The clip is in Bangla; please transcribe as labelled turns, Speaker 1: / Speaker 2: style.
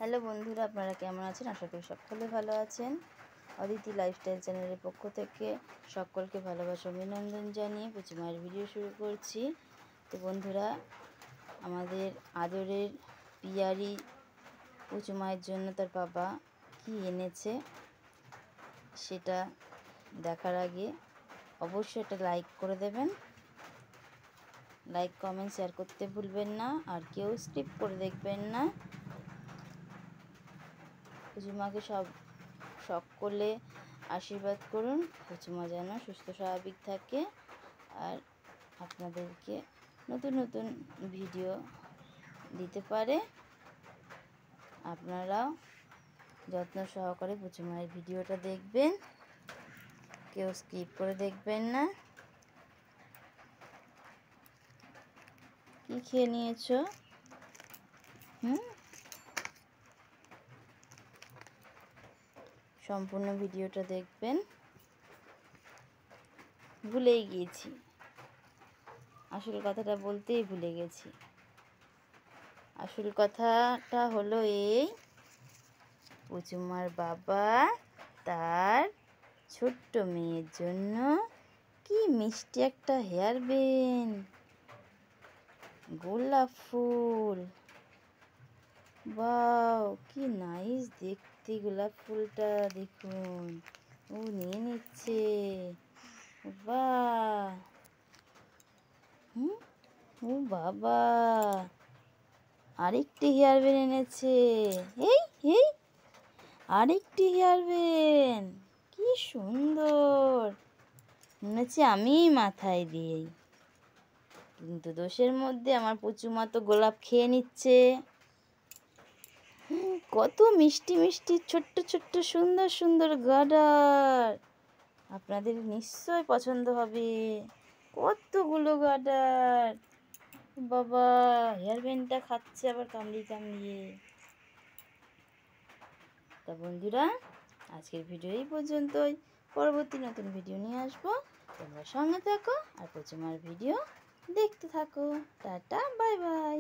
Speaker 1: হ্যালো বন্ধুরা, আপনারা কেমন আছেন? আশা করি সকলে ভালো আছেন। অদিতি লাইফস্টাইল চ্যানেলের পক্ষ থেকে সকলকে ভালোবাসা অভিনন্দন জানিয়ে পুচুমায়ের ভিডিও শুরু করছি। তো বন্ধুরা, আমাদের আদরের পিয়ারি পুচুমায়ের জন্য তার বাবা কি এনেছে সেটা দেখার আগে অবশ্যই একটা লাইক করে দেবেন। লাইক, কমেন্ট, শেয়ার করতে ভুলবেন না, আর কেউ স্কিপ করে দেখবেন না। পুচুমাকে সকলে আশীর্বাদ করুন, পুচুমা যেন সুস্থ স্বাভাবিক থাকে আর আপনাদেরকে নতুন নতুন ভিডিও দিতে পারে। আপনারাও যত্ন সহকারে পুচুমায়ের ভিডিওটা দেখবেন, কেউ স্কিপ করে দেখবেন না। কি খেয়ে নিয়েছো? সম্পূর্ণ ভিডিওটা দেখবেন। ভুলেই গিয়েছি, আসল কথাটা বলতেই ভুলে গেছি। আসল কথাটা হলো এই, পুচুমার বাবা তার ছোট্ট মেয়ের জন্য কি মিষ্টি একটা হেয়ার ব্যান্ড, গোলাপ ফুল। বাও, কি নাইস দেখতে গোলাপ ফুলটা, দেখুন ও নিয়ে নিচ্ছে। বাহ, ও বাবা, আরেকটি হেয়ার ব্যান্ড এনেছে। এই এই আরেকটি হেয়ার ব্যান্ড, কি সুন্দর, মনে হচ্ছে আমি মাথায় দিই। কিন্তু দোষের মধ্যে আমার পুচুমা তো গোলাপ খেয়ে নিচ্ছে। কত মিষ্টি মিষ্টি ছোট্ট ছোট্ট সুন্দর সুন্দর গার্ডার, আপনাদের নিশ্চয় পছন্দ হবে। কতগুলো গার্ডার, বাবা হেয়ার ব্যান্ডটা খাচ্ছে আবার কামড়িয়ে কামড়িয়ে। তা বন্ধুরা, আজকের ভিডিও এই পর্যন্তই। পরবর্তী নতুন ভিডিও নিয়ে আসবো, তোমরা সঙ্গে থাকো আর পুচুমার ভিডিও দেখতে থাকো। Tata, bye bye.